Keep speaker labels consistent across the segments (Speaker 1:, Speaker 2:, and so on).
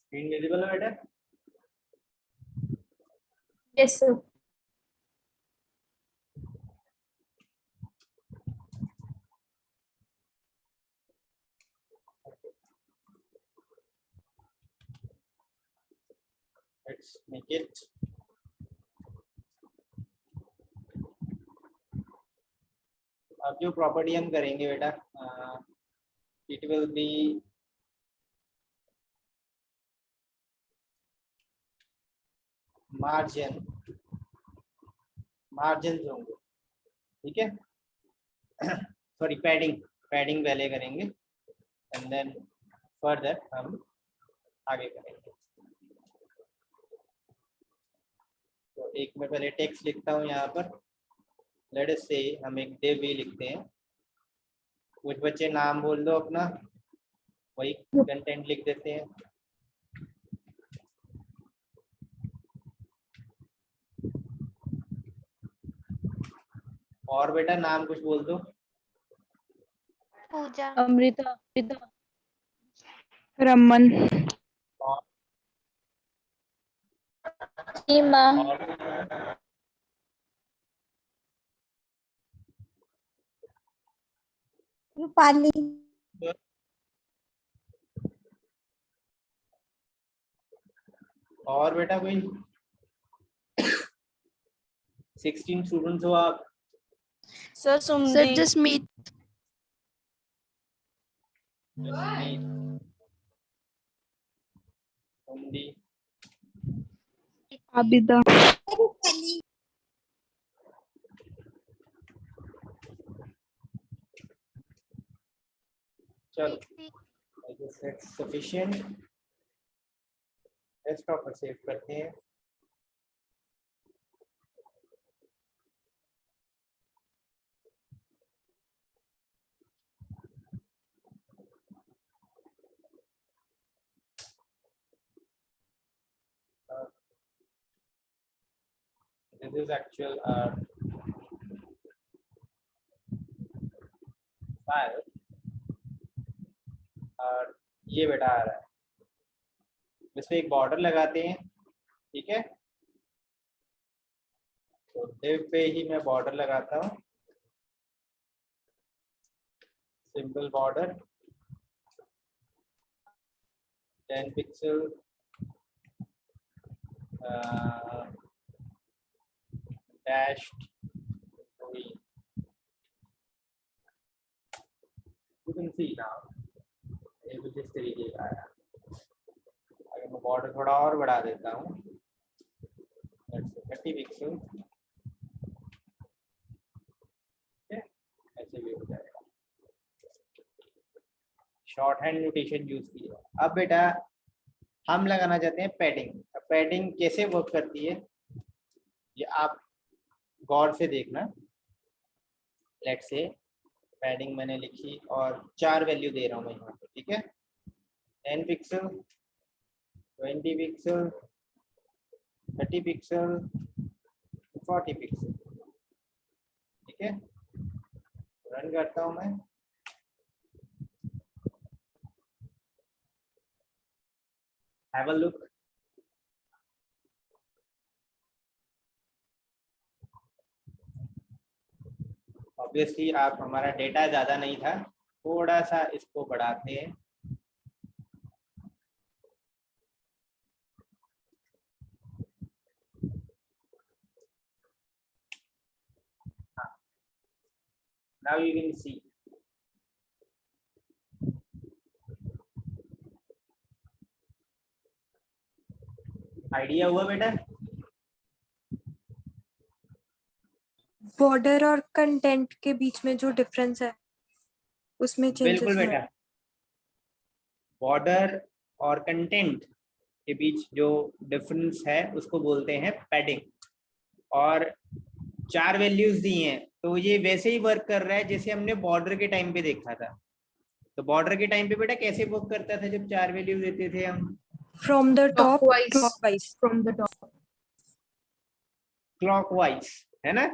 Speaker 1: Screen visible है बेटा?
Speaker 2: Yes sir.
Speaker 1: Let's make it. अब जो प्रॉपर्टी हम करेंगे बेटा, it will be margin, margin होंगे, ठीक है। सॉरी, पैडिंग, पैडिंग पहले करेंगे एंड देन फर्दर हम आगे करेंगे। तो एक मैं पहले टेक्स्ट लिखता हूँ यहाँ पर। लेट अस से हम एक div भी लिखते हैं। कुछ बच्चे नाम बोल दो अपना, वही कंटेंट लिख देते हैं। और बेटा नाम कुछ बोल दो।
Speaker 3: पूजा,
Speaker 2: अमृता, रमन,
Speaker 1: और
Speaker 2: सीमा,
Speaker 3: रूपाली,
Speaker 1: और बेटा कोई 16 स्टूडेंट्स हो आप?
Speaker 2: सर सुमदीप,
Speaker 3: जसमीत,
Speaker 2: आबिदा,
Speaker 1: चलो, I guess that's sufficient। Desktop पर सेव करते हैं। This is actual file, और ये बेटा आ रहा है। इसमें एक बॉर्डर लगाते हैं, ठीक है। तो div पे ही मैं बॉर्डर लगाता हूँ, simple border 10 pixel, dashed green। You can see now ये कुछ इस तरीके का आया। अगर मैं बॉर्डर थोड़ा और बढ़ा देता हूँ, 30 पिक्सल, ऐसे भी हो जाएगा। शॉर्ट हैंड नोटेशन यूज किया। अब बेटा हम लगाना चाहते हैं पैडिंग। पैडिंग कैसे वर्क करती है ये आप गौर से देखना। लेट्स से पैडिंग मैंने लिखी और 4 वैल्यू दे रहा हूँ मैं यहाँ पे, ठीक है। 10 पिक्सल, 20 पिक्सल, 30 पिक्सल, 40 पिक्सल, ठीक है। रन करता हूँ मैं। Have a look. ऑब्वियसली आप, हमारा डेटा ज़्यादा नहीं था, थोड़ा सा इसको बढ़ाते हैं। Now you can see idea हुआ बेटा?
Speaker 4: बॉर्डर और कंटेंट के बीच में जो डिफरेंस है उसमें चेंजेस
Speaker 1: बिल्कुल बेटा, बॉर्डर और कंटेंट के बीच जो डिफरेंस है उसको बोलते हैं पैडिंग। और 4 वैल्यूज दी हैं, तो ये वैसे ही वर्क कर रहा है जैसे हमने बॉर्डर के टाइम पे देखा था। तो बॉर्डर के टाइम पे बेटा कैसे वर्क करता था जब 4 वैल्यू देते थे हम?
Speaker 4: From the top
Speaker 2: Clockwise.
Speaker 4: Clockwise,
Speaker 2: from the top.
Speaker 1: Clockwise, है ना?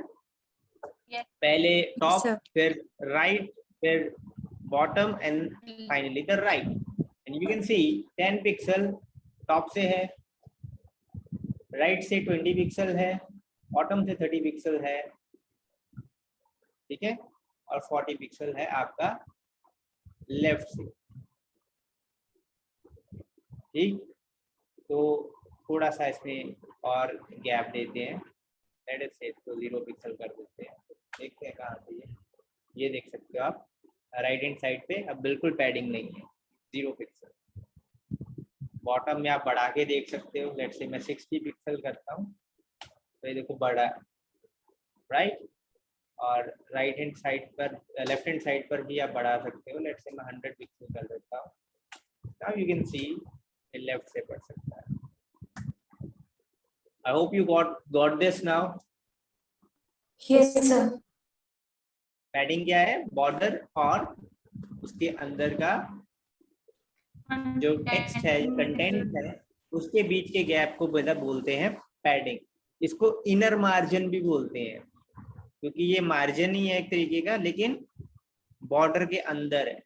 Speaker 2: Yes.
Speaker 1: पहले टॉप,
Speaker 4: sir.
Speaker 1: फिर राइट, फिर bottom and finally the right. And you can see 10 pixel top से है, राइट से 20 पिक्सल है, बॉटम से 30 पिक्सल है, ठीक है, और 40 पिक्सल है आपका लेफ्ट से, ठीक। तो थोड़ा सा इसमें और गैप देते हैं, लेट अस से इसको 0 पिक्सल कर देते हैं, देखते हैं कहाँ से ये देख सकते हो आप राइट हैंड साइड पे अब बिल्कुल पैडिंग नहीं है, 0 पिक्सल। बॉटम में आप बढ़ा के देख सकते हो, लेट से मैं 60 पिक्सल करता हूँ तो ये देखो बड़ा, राइट। और राइट हैंड साइड पर, लेफ्ट हैंड साइड पर भी आप बढ़ा सकते हो, लेट से मैं 100 पिक्सल कर देता हूँ। नाउ यू कैन सी ये लेफ्ट से पढ़ सकता है। I hope you got this now.
Speaker 4: Yes sir.
Speaker 1: Padding क्या है? बॉर्डर और उसके अंदर का जो टेक्स्ट है, कंटेंट है, उसके बीच के गैप को बेटा बोलते हैं पैडिंग। इसको इनर मार्जिन भी बोलते हैं, क्योंकि ये मार्जिन ही है एक तरीके का, लेकिन बॉर्डर के अंदर है,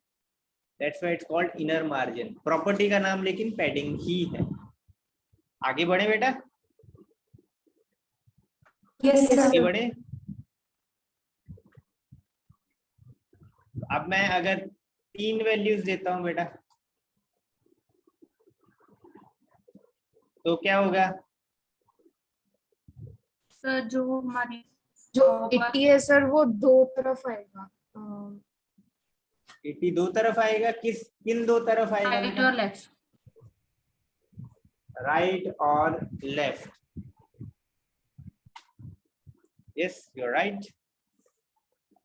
Speaker 1: that's why it's called inner margin. Property का नाम लेकिन पैडिंग ही है। आगे बढ़े बेटा,
Speaker 4: यस
Speaker 1: आगे
Speaker 4: सर।
Speaker 1: बढ़े। अब मैं अगर 3 वैल्यूज देता हूं बेटा तो क्या होगा?
Speaker 2: सर जो हमारी
Speaker 3: जो 80 है सर वो दो तरफ आएगा।
Speaker 1: 80 दो तरफ आएगा, किन दो तरफ आएगा
Speaker 2: राइट
Speaker 1: बेटा?
Speaker 2: और लेफ्ट।
Speaker 1: राइट और left, yes you are right.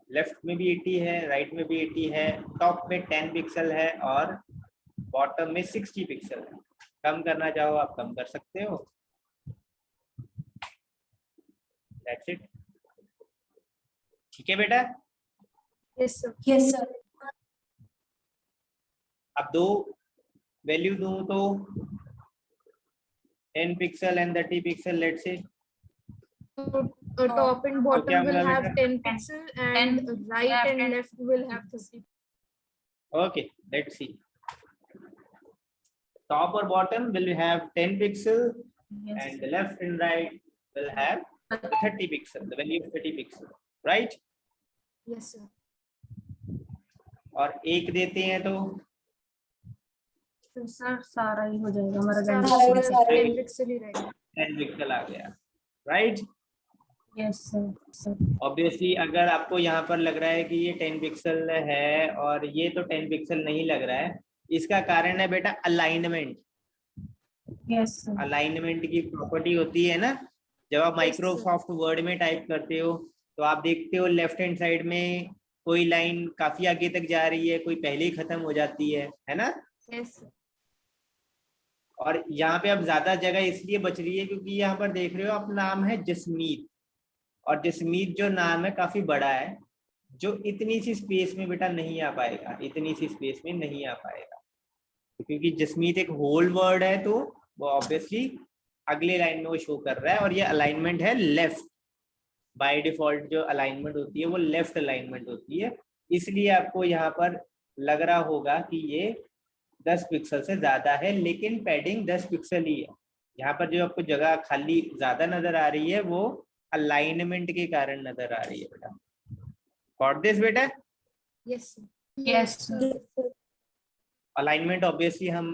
Speaker 1: Left में भी 80 है, राइट में भी 80 है, टॉप में 10 पिक्सल है और बॉटम में 60 पिक्सल है। कम करना चाहो आप कम कर सकते हो, दैट्स इट। ठीक है बेटा।
Speaker 3: Yes sir.
Speaker 4: Yes sir.
Speaker 1: अब दो वैल्यू दूं तो 10 pixel and 30 pixel, let's say.
Speaker 3: Top and
Speaker 1: क्या
Speaker 3: bottom will
Speaker 1: होगा
Speaker 3: have
Speaker 1: बेटा?
Speaker 3: 10 pixel and right and left will have 30.
Speaker 1: Okay, let's see. Top or bottom will have 10 pixel and the left and right will have 30 pixel, the value of 30 pixel, right?
Speaker 3: Yes sir.
Speaker 1: और एक देते हैं तो
Speaker 2: तो sir सारा ही हो जाएगा हमारा
Speaker 3: सारा
Speaker 2: गैंड।
Speaker 3: 10 pixel ही रहेगा।
Speaker 1: 10 पिक्सल आ गया, राइट।
Speaker 2: Yes sir.
Speaker 1: ऑब्वियसली अगर आपको यहाँ पर लग रहा है कि ये 10 पिक्सल है और ये तो 10 पिक्सल नहीं लग रहा है, इसका कारण है बेटा अलाइनमेंट।
Speaker 2: Yes sir.
Speaker 1: अलाइनमेंट की प्रॉपर्टी होती है ना, जब आप माइक्रोसॉफ्ट वर्ड में टाइप करते हो तो आप देखते हो लेफ्ट हैंड साइड में कोई लाइन काफी आगे तक जा रही है, कोई पहले ही खत्म हो जाती है ना।
Speaker 3: Yes sir.
Speaker 1: और यहाँ पे अब ज्यादा जगह इसलिए बच रही है क्योंकि यहाँ पर देख रहे हो आप, नाम है जसमीत, और जसमीत जो नाम है काफी बड़ा है, जो इतनी सी स्पेस में बेटा नहीं आ पाएगा, इतनी सी स्पेस में नहीं आ पाएगा, क्योंकि जसमीत एक होल वर्ड है, तो वो ऑब्वियसली अगले लाइन में वो शो कर रहा है। और ये अलाइनमेंट है लेफ्ट, बाय डिफॉल्ट जो अलाइनमेंट होती है वो लेफ्ट अलाइनमेंट होती है, इसलिए आपको यहाँ पर लग रहा होगा कि ये 10 पिक्सल से ज्यादा है, लेकिन पैडिंग 10 पिक्सल ही है। यहाँ पर जो आपको जगह खाली ज्यादा नजर आ रही है वो अलाइनमेंट के कारण नजर आ रही है बेटा। गॉट दिस बेटा?
Speaker 3: Yes sir.
Speaker 2: Yes sir.
Speaker 1: Alignment obviously हम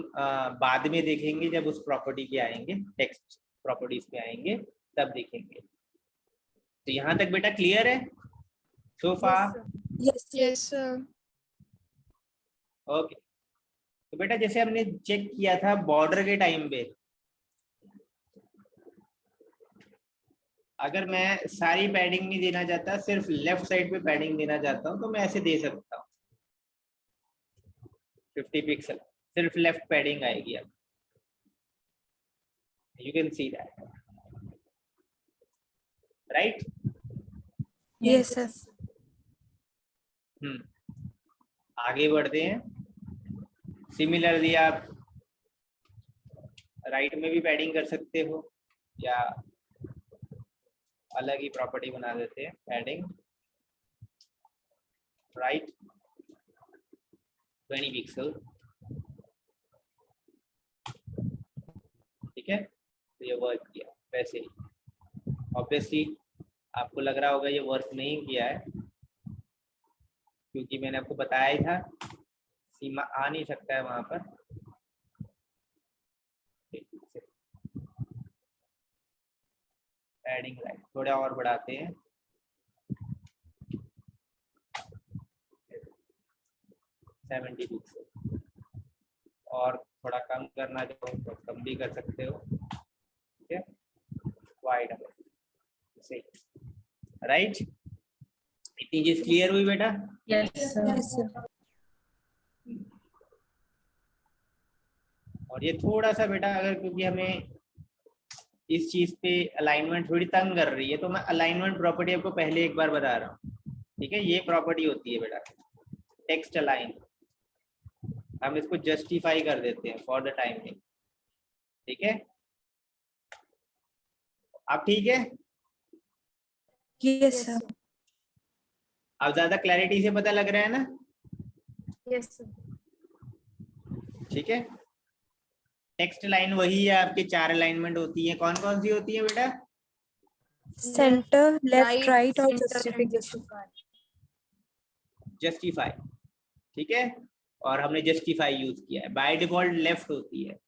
Speaker 1: बाद में देखेंगे, जब उस प्रॉपर्टी के आएंगे, टेक्स्ट प्रॉपर्टीज पे आएंगे तब देखेंगे। तो यहाँ तक बेटा क्लियर है सो फार?
Speaker 3: Yes sir.
Speaker 1: ओके। तो बेटा जैसे हमने चेक किया था बॉर्डर के टाइम पे, अगर मैं सारी पैडिंग नहीं देना चाहता, सिर्फ लेफ्ट साइड पे पैडिंग देना चाहता हूँ, तो मैं ऐसे दे सकता हूँ 50 पिक्सल, सिर्फ लेफ्ट पैडिंग आएगी। अब you can see that, right?
Speaker 4: Yes sir.
Speaker 1: आगे बढ़ते हैं। सिमिलरली आप राइट में भी पैडिंग कर सकते हो, या अलग ही प्रॉपर्टी बना देते हैं, पैडिंग राइट 20 पिक्सल, है, तो ये वर्क किया। वैसे ही ऑब्वियसली आपको लग रहा होगा ये वर्क नहीं किया है, क्योंकि मैंने आपको बताया ही था सीमा आ नहीं सकता है वहां पर। एडिंग लाइट थोड़ा और बढ़ाते हैं, 70 पिक्सल, और थोड़ा कम करना चाहो तो कम भी कर सकते हो। ठीक है, वाइड सही, राइट। इतनी चीज क्लियर हुई बेटा?
Speaker 2: Yes
Speaker 4: Yes,
Speaker 2: sir.
Speaker 4: sir.
Speaker 1: और ये थोड़ा सा बेटा अगर, क्योंकि हमें इस चीज पे अलाइनमेंट थोड़ी तंग कर रही है, तो मैं अलाइनमेंट प्रॉपर्टी आपको पहले एक बार बता रहा हूँ। ठीक है, ये प्रॉपर्टी होती है बेटा टेक्स्ट अलाइन, हम इसको जस्टिफाई कर देते हैं फॉर द टाइम बिंग। ठीक है, आप ठीक है?
Speaker 4: Yes, sir.
Speaker 1: अब ज्यादा क्लैरिटी से पता लग रहा है ना?
Speaker 3: Yes sir.
Speaker 1: ठीक है, टेक्स्ट लाइन वही है, आपके 4 अलाइनमेंट होती है। कौन कौन सी होती है बेटा?
Speaker 4: Center, left, right और
Speaker 3: center and
Speaker 4: justification.
Speaker 3: justify.
Speaker 1: Justify. ठीक है, और हमने जस्टिफाई यूज किया है। बाय डिफॉल्ट लेफ्ट होती है।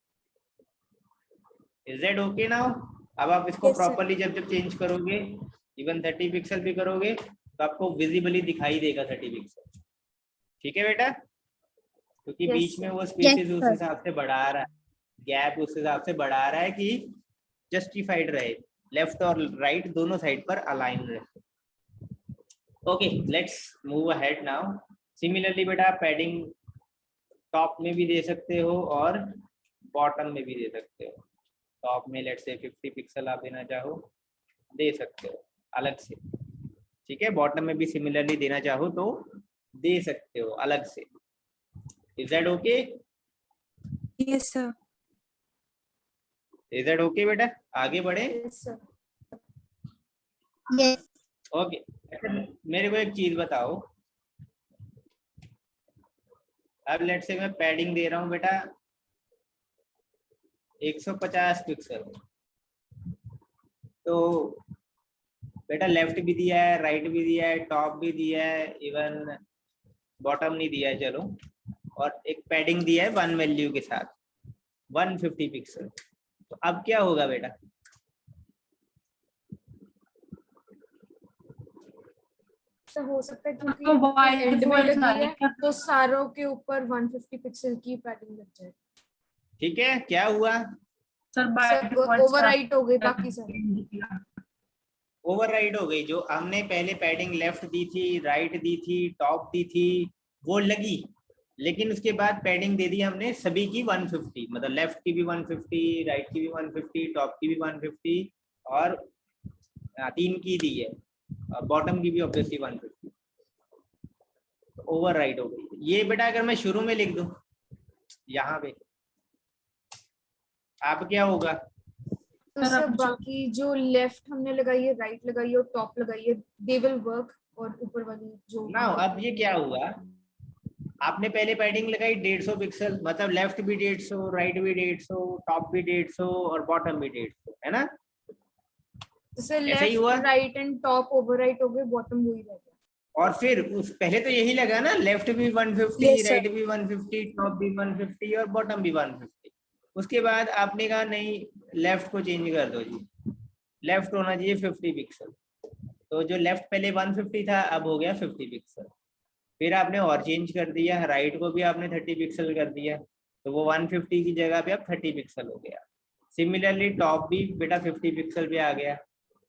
Speaker 1: Is that okay now? अब आप इसको
Speaker 4: Yes, sir.
Speaker 1: प्रॉपर्ली जब जब चेंज करोगे, इवन 30 पिक्सल भी करोगे, तो आपको विजिबली दिखाई देगा 30 पिक्सल। ठीक है बेटा, क्योंकि
Speaker 3: Yes,
Speaker 1: बीच में
Speaker 3: sir.
Speaker 1: वो स्पेसेस
Speaker 2: Yes,
Speaker 1: उस
Speaker 2: sir.
Speaker 1: हिसाब से बढ़ा रहा है, गैप उस हिसाब से बढ़ा रहा है कि जस्टिफाइड रहे, लेफ्ट और राइट दोनों साइड पर अलाइन रहे। Okay, let's move ahead now. Similarly बेटा पैडिंग टॉप में भी दे सकते हो और बॉटम में भी दे सकते हो। टॉप में लेट्स से 50 पिक्सल आप देना चाहो दे सकते हो अलग से। ठीक है, बॉटम में भी सिमिलरली देना चाहो तो दे सकते हो अलग से। Is that okay?
Speaker 4: Yes, sir.
Speaker 1: Is that okay बेटा? आगे बढ़े।
Speaker 3: Yes, sir.
Speaker 2: Yes.
Speaker 1: ओके, मेरे को एक चीज बताओ, अब लेट्स से मैं पैडिंग दे रहा हूँ बेटा 150 पिक्सल, तो बेटा लेफ्ट भी दिया है, राइट भी दिया है, टॉप भी दिया है, इवन बॉटम नहीं दिया है, चलो, और एक पैडिंग दिया है 1 वैल्यू के साथ 150 पिक्सल। तो अब क्या होगा बेटा?
Speaker 3: तो हो सकता है क्योंकि
Speaker 2: तो wide
Speaker 3: एंड में
Speaker 2: default
Speaker 3: लगी
Speaker 2: सारी
Speaker 3: है तो सारों के ऊपर 150 पिक्सल की पैडिंग लग जाए।
Speaker 1: ठीक है, क्या हुआ?
Speaker 2: Sir by
Speaker 3: sir
Speaker 2: default
Speaker 3: overwrite हो गई बाकी सारे।
Speaker 1: ओवरराइड हो गई। जो हमने पहले पैडिंग लेफ्ट दी थी, राइट दी थी, टॉप दी थी, वो लगी, लेकिन उसके बाद पैडिंग दे दी हमने सभी की 150, मतलब लेफ्ट की भी 150, राइट की भी 150, टॉप की भी 150 और 3 की दी है, बॉटम की भी ऑब्वियसली 150। ओवरराइड हो गई ये बेटा। अगर मैं शुरू में लिख दूं यहाँ पे, आप क्या होगा?
Speaker 3: तो सर बाकी जो लेफ्ट हमने लगाई है, राइट लगाई है और टॉप लगाई है, दे विल वर्क, और ऊपर वाली जो
Speaker 1: ना अब ये क्या हुआ, आपने पहले पैडिंग लगाई 150 पिक्सल, मतलब लेफ्ट भी 150, राइट भी 150, टॉप भी 150 और बॉटम भी 150, है ना?
Speaker 3: तो सर
Speaker 1: ऐसा ही हुआ।
Speaker 3: Left right and top overwrite हो गए, बॉटम वही रह गया।
Speaker 1: और फिर उस पहले तो यही लगा ना, लेफ्ट भी 150,
Speaker 4: Yes, sir.
Speaker 1: राइट भी 150, टॉप भी 150 और बॉटम भी 150। उसके बाद आपने कहा नहीं, लेफ्ट को चेंज कर दो जी, लेफ्ट होना चाहिए 50 पिक्सल। तो जो लेफ्ट पहले 150 था अब हो गया 50 पिक्सल। फिर आपने और चेंज कर दिया, राइट को भी आपने 30 पिक्सल कर दिया, तो वो 150 की जगह पे अब 30 पिक्सल हो गया। सिमिलरली टॉप भी बेटा 50 पिक्सल पे आ गया।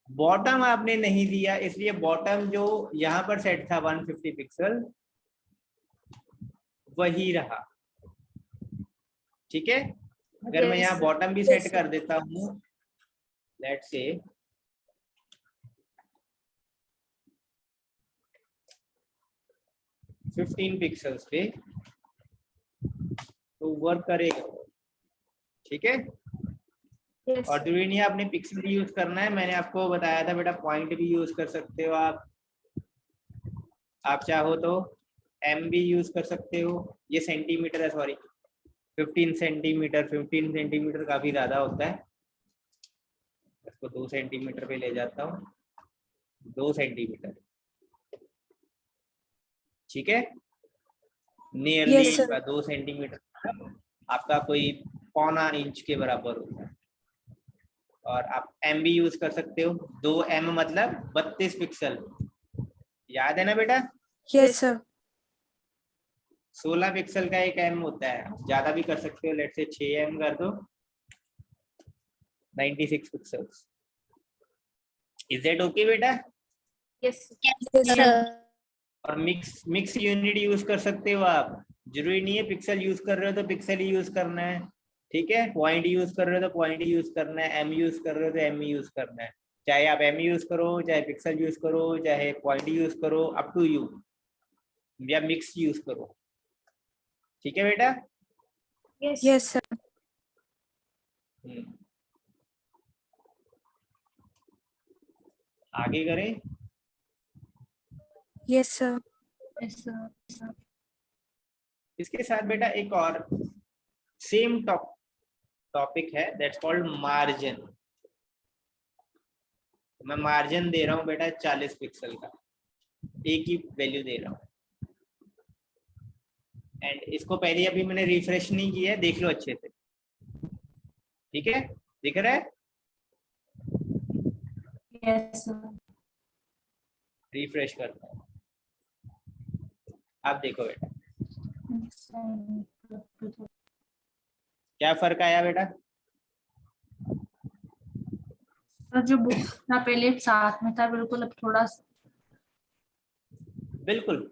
Speaker 1: बॉटम आपने नहीं दिया, इसलिए बॉटम जो यहाँ पर सेट था 150 पिक्सल वही रहा। ठीक है, अगर मैं यहाँ बॉटम भी सेट कर देता हूँ, लेट्स से 15 पिक्सल्स पे, तो वर्क करेगा। ठीक है,
Speaker 3: Yes,
Speaker 1: और
Speaker 3: sir.
Speaker 1: जरूरी नहीं है आपने पिक्सल भी यूज करना है, मैंने आपको बताया था बेटा पॉइंट भी यूज कर सकते हो आप चाहो तो एम भी यूज कर सकते हो। ये सेंटीमीटर है, सॉरी 15 सेंटीमीटर, 15 सेंटीमीटर काफी ज्यादा होता है, इसको 2 सेंटीमीटर पे ले जाता हूँ, 2 सेंटीमीटर, ठीक है, नियरली
Speaker 4: Yes, sir.
Speaker 1: 2 सेंटीमीटर आपका कोई 1.25 इंच के बराबर होता है। और आप एम भी यूज कर सकते हो, 2 एम मतलब 32 पिक्सल, याद है ना बेटा?
Speaker 4: Yes, sir.
Speaker 1: 16 पिक्सल का एक एम होता है, ज्यादा भी कर सकते हो, लेट से 6 एम कर दो, 96 पिक्सल्स। इज दैट ओके बेटा?
Speaker 3: Yes
Speaker 4: Yes, sir.
Speaker 1: और मिक्स यूनिट यूज कर सकते हो आप, जरूरी नहीं है पिक्सल यूज कर रहे हो तो पिक्सल ही यूज करना है, ठीक है, पॉइंट यूज कर रहे हो तो पॉइंट यूज करना है, एम यूज कर रहे हो तो एम यूज करना है, चाहे आप एम यूज करो, चाहे पिक्सल यूज करो, चाहे पॉइंट यूज करो, अप टू यू, या मिक्स यूज करो, ठीक है बेटा?
Speaker 4: Yes, sir.
Speaker 1: आगे करें।
Speaker 4: Yes, sir.
Speaker 1: इसके साथ बेटा एक और सेम टॉपिक है, दैट्स कॉल्ड मार्जिन। मैं मार्जिन दे रहा हूं बेटा 40 पिक्सल का, एक ही वैल्यू दे रहा हूं, एंड इसको पहले अभी मैंने रिफ्रेश नहीं किया है, देख लो अच्छे से, ठीक है, दिख रहा है?
Speaker 2: यस
Speaker 1: रिफ्रेश करता हूं, आप देखो बेटा क्या फर्क आया बेटा?
Speaker 2: सर, जो बुक था पहले साथ में था बिल्कुल, अब थोड़ा
Speaker 1: बिल्कुल,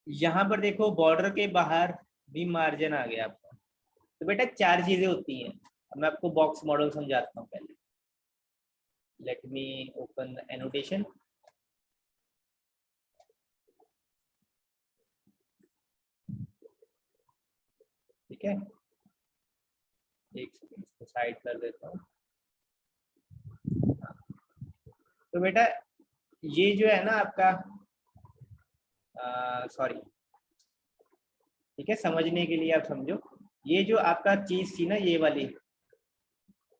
Speaker 1: यहाँ पर देखो बॉर्डर के बाहर भी मार्जिन आ गया आपका। तो बेटा 4 चीजें होती हैं, अब मैं आपको बॉक्स मॉडल समझाता हूँ पहले। Let me open the annotation. ठीक है, एक सेकंड इसको साइड कर देता हूँ। तो बेटा ये जो है ना आपका, सॉरी, ठीक है, समझने के लिए आप समझो, ये जो आपका चीज थी ना, ये वाली,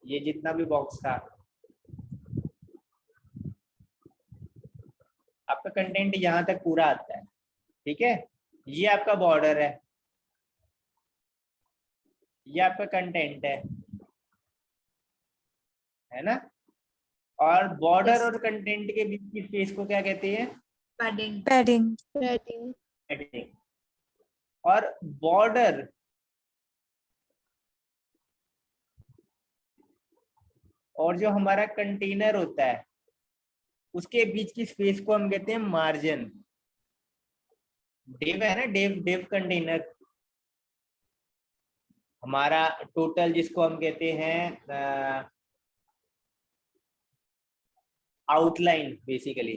Speaker 1: ये जितना भी बॉक्स था, आपका कंटेंट यहाँ तक पूरा आता है, ठीक है, ये आपका बॉर्डर ये आपका कंटेंट है ना? और बॉर्डर और कंटेंट के बीच की स्पेस को क्या कहते हैं?
Speaker 3: Padding
Speaker 4: Padding.
Speaker 1: पैडिंग। और बॉर्डर और जो हमारा कंटेनर होता है उसके बीच की स्पेस को हम कहते हैं मार्जिन। डेव है ना, डेव कंटेनर, हमारा टोटल जिसको हम कहते हैं आउटलाइन, बेसिकली,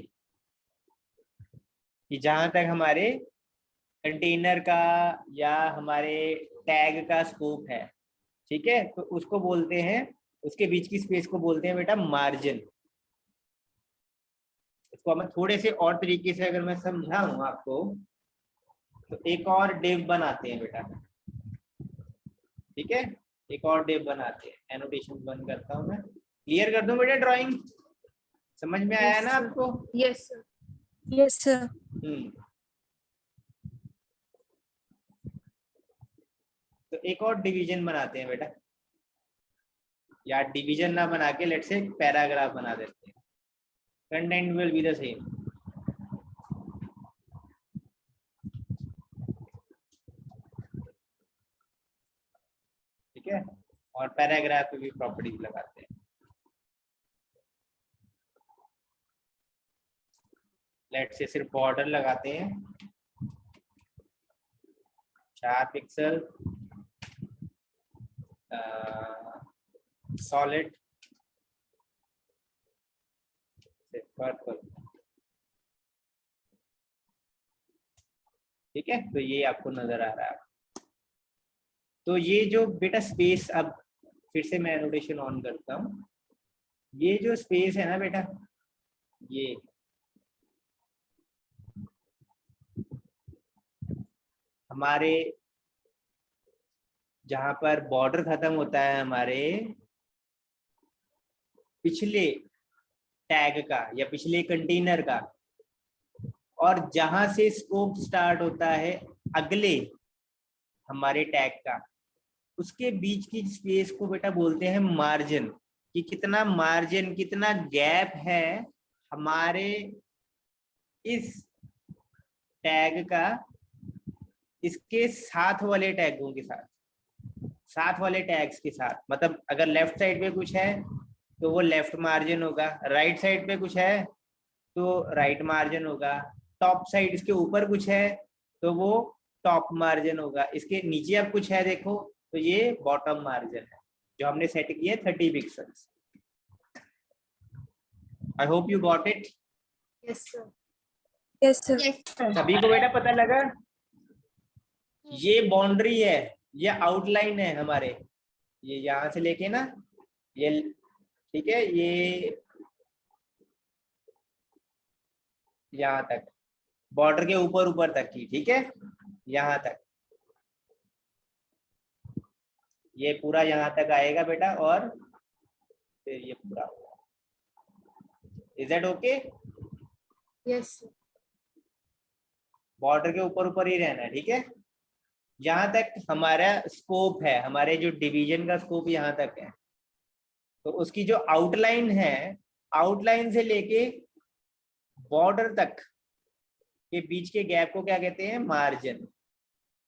Speaker 1: कि जहां तक हमारे कंटेनर का या हमारे टैग का स्कोप है, ठीक है, तो उसको बोलते हैं, उसके बीच की स्पेस को बोलते हैं बेटा मार्जिन। इसको मैं थोड़े से और तरीके से अगर मैं समझाऊं आपको, तो एक और डिव बनाते हैं बेटा, ठीक है, एक और डिव बनाते हैं। एनोटेशन बंद करता हूं मैं, क्लियर कर दूं बेटा ड्राइंग, समझ में आया ना आपको?
Speaker 3: Yes sir
Speaker 4: Yes, sir.
Speaker 1: तो एक और डिवीजन बनाते हैं बेटा, या डिवीजन ना बना के लेट्स से पैराग्राफ बना देते हैं, content will be the same. ठीक है, और पैराग्राफ पे भी प्रॉपर्टीज लगाते हैं। लेट्स से सिर्फ बॉर्डर लगाते हैं 4 पिक्सल, सॉलिड पर्पल, ठीक है, तो ये आपको नजर आ रहा है। तो ये जो बेटा स्पेस, अब फिर से मैं एनोटेशन ऑन करता हूँ, ये जो स्पेस है ना बेटा, ये हमारे जहां पर बॉर्डर खत्म होता है हमारे, पिछले टैग का या पिछले कंटेनर का, और जहां से स्कोप स्टार्ट होता है अगले हमारे टैग का, उसके बीच की स्पेस को बेटा बोलते हैं मार्जिन। कि कितना मार्जिन, कितना गैप है हमारे इस टैग का इसके साथ वाले टैगों के साथ, साथ वाले टैग्स के साथ। मतलब अगर लेफ्ट साइड पे कुछ है तो वो लेफ्ट मार्जिन होगा, राइट साइड पे कुछ है तो राइट मार्जिन होगा, टॉप साइड इसके ऊपर कुछ है तो वो टॉप मार्जिन होगा, इसके नीचे अब कुछ है देखो तो ये बॉटम मार्जिन है जो हमने सेट किया 30 pixels. I hope you got it.
Speaker 3: Yes sir.
Speaker 4: Yes sir.
Speaker 1: सभी को बेटा पता लगा? ये बाउंड्री है, ये आउटलाइन है हमारे, ये यहां से लेके ना ये, ठीक है, ये यहाँ तक बॉर्डर के ऊपर ऊपर तक की, ठीक है, यहाँ तक ये पूरा यहाँ तक आएगा बेटा, और फिर ये पूरा होगा। Is that okay?
Speaker 3: Yes sir.
Speaker 1: Border के ऊपर ऊपर ही रहना है, ठीक है। यहाँ तक हमारा स्कोप है, हमारे जो डिवीजन का स्कोप यहाँ तक है, तो उसकी जो आउटलाइन है, आउटलाइन से लेके बॉर्डर तक के बीच के गैप को क्या कहते हैं? मार्जिन।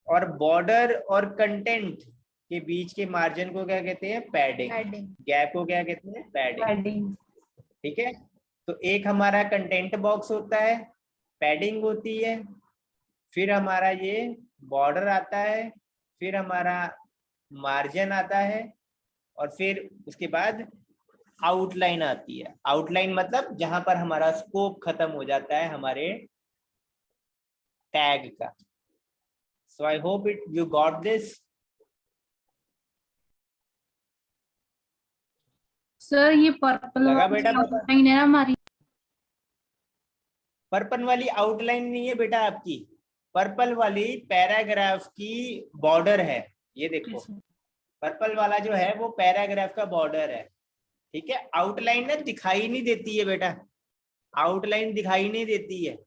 Speaker 1: और बॉर्डर और कंटेंट के बीच के मार्जिन को क्या कहते हैं? पैडिंग। गैप को क्या कहते हैं? पैडिंग। ठीक है, तो एक हमारा कंटेंट बॉक्स होता है, पैडिंग होती है, फिर हमारा ये बॉर्डर आता है, फिर हमारा मार्जिन आता है, और फिर उसके बाद आउटलाइन आती है। आउटलाइन मतलब जहां पर हमारा स्कोप खत्म हो जाता है हमारे टैग का। So I hope it you got this.
Speaker 2: Sir ये पर्पल
Speaker 1: लगा बेटा पता?
Speaker 2: आउटलाइन है हमारी।
Speaker 1: पर्पल वाली आउटलाइन नहीं है बेटा आपकी, पर्पल वाली पैराग्राफ की बॉर्डर है। ये देखो पर्पल वाला जो है वो पैराग्राफ का बॉर्डर है, ठीक है। आउटलाइन ना दिखाई नहीं देती है बेटा, आउटलाइन दिखाई नहीं देती है,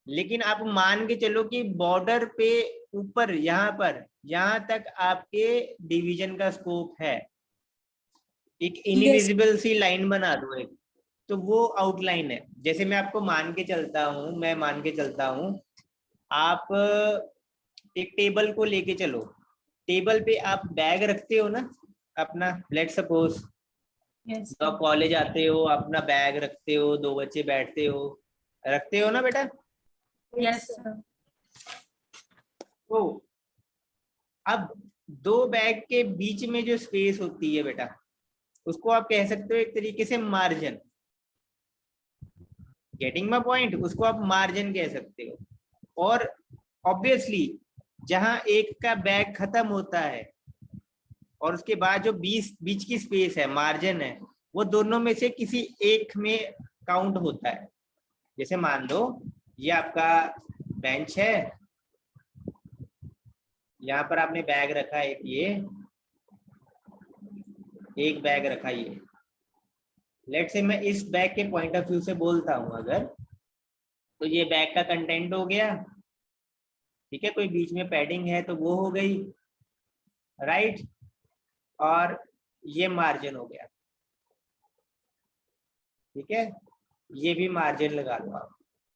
Speaker 1: लेकिन आप मान के चलो कि बॉर्डर पे ऊपर यहाँ पर यहाँ तक आपके डिवीजन का स्कोप है। एक इनविजिबल सी लाइन बना दो एक, तो वो आउटलाइन है। जैसे मैं आपको मान के चलता हूँ, मैं मान के चलता हूँ, आप एक टेबल को लेके चलो, टेबल पे आप बैग रखते हो ना अपना, लेट सपोज तो आप कॉलेज आते हो, अपना बैग रखते हो, 2 बच्चे बैठते हो, रखते हो ना बेटा?
Speaker 2: Yes sir.
Speaker 1: तो अब 2 बैग के बीच में जो स्पेस होती है बेटा, उसको आप कह सकते हो एक तरीके से मार्जिन। Getting my point? उसको आप मार्जिन कह सकते हो। और ऑब्वियसली जहां एक का बैग खत्म होता है और उसके बाद जो बीच की स्पेस है, मार्जिन है, वो दोनों में से किसी एक में काउंट होता है। जैसे मान लो ये आपका बेंच है, यहाँ पर आपने बैग रखा है, एक बैग रखा, ये लेट से मैं इस बैग के पॉइंट ऑफ व्यू से बोलता हूं अगर, तो ये बैग का कंटेंट हो गया, ठीक है, कोई बीच में पैडिंग है तो वो हो गई, राइट, और ये मार्जिन हो गया, ठीक है, ये भी मार्जिन लगा लो आप,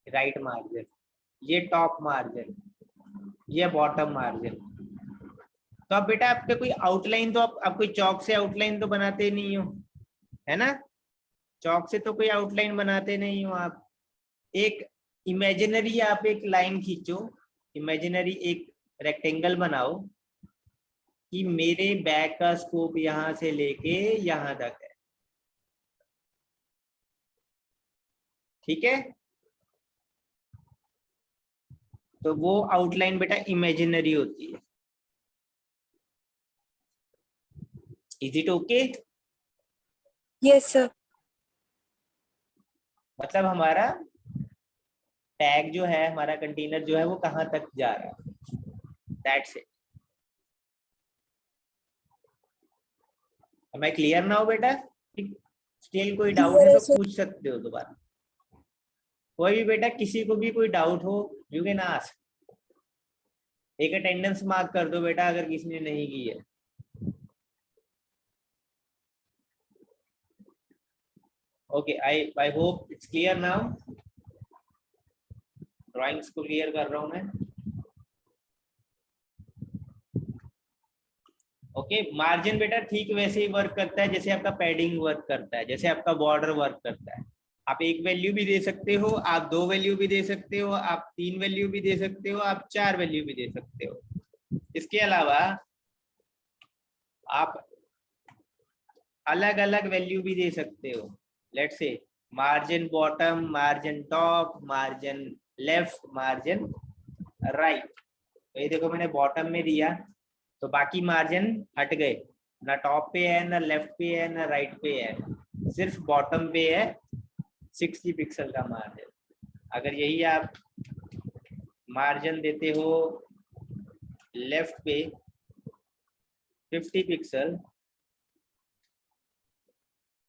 Speaker 1: राइट मार्जिन, ये टॉप मार्जिन, ये बॉटम मार्जिन। तो अब बेटा आपके कोई आउटलाइन तो आप कोई चौक से आउटलाइन तो बनाते नहीं हो, है ना? चौक से तो कोई आउटलाइन बनाते नहीं हो आप। एक इमेजिनरी आप एक लाइन खींचो, इमेजिनरी एक रेक्टेंगल बनाओ कि मेरे बैग का स्कोप यहां से लेके यहां तक है, ठीक है। तो वो आउटलाइन बेटा इमेजिनरी होती है। Is it okay?
Speaker 4: Yes sir.
Speaker 1: मतलब हमारा टैग जो है, हमारा कंटेनर जो है वो कहां तक जा रहा है, that's it. Am I clear now बेटा? स्टिल कोई डाउट है तो पूछ सकते हो दोबारा। कोई भी बेटा किसी को भी कोई डाउट हो यू कैन आस्क। एक अटेंडेंस मार्क कर दो बेटा अगर किसी ने नहीं की है। Okay, I hope it's clear now. Drawings को क्लियर कर रहा हूं मैं। ओके, मार्जिन बेटा ठीक वैसे ही वर्क करता है जैसे आपका पैडिंग वर्क करता है, जैसे आपका बॉर्डर वर्क करता है। आप एक वैल्यू भी दे सकते हो, आप 2 वैल्यू भी दे सकते हो, आप 3 वैल्यू भी दे सकते हो, आप 4 वैल्यू भी दे सकते हो। इसके अलावा आप अलग अलग वैल्यू भी दे सकते हो। Let's say margin bottom, margin top, margin left, margin right. तो ये देखो मैंने बॉटम में दिया तो बाकी मार्जिन हट गए, ना टॉप पे है, ना लेफ्ट पे है, ना राइट पे है, सिर्फ बॉटम पे है 60 पिक्सल का मार्जिन। अगर यही आप मार्जिन देते हो लेफ्ट पे 50 पिक्सल,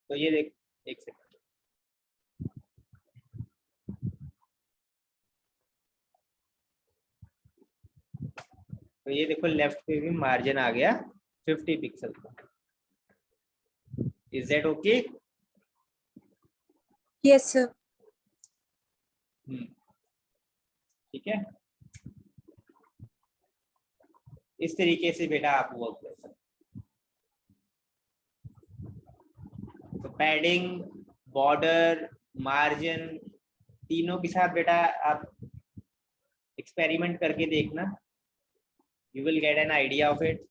Speaker 1: तो ये देख, एक सेकंड, तो ये देखो लेफ्ट पे भी मार्जिन आ गया 50 पिक्सल का। Is that okay?
Speaker 4: Yes sir.
Speaker 1: ठीक है, इस तरीके से बेटा आप वर्क कर सकते। तो पैडिंग, बॉर्डर, मार्जिन, तीनों के साथ बेटा आप एक्सपेरिमेंट करके देखना, you will get an idea of it.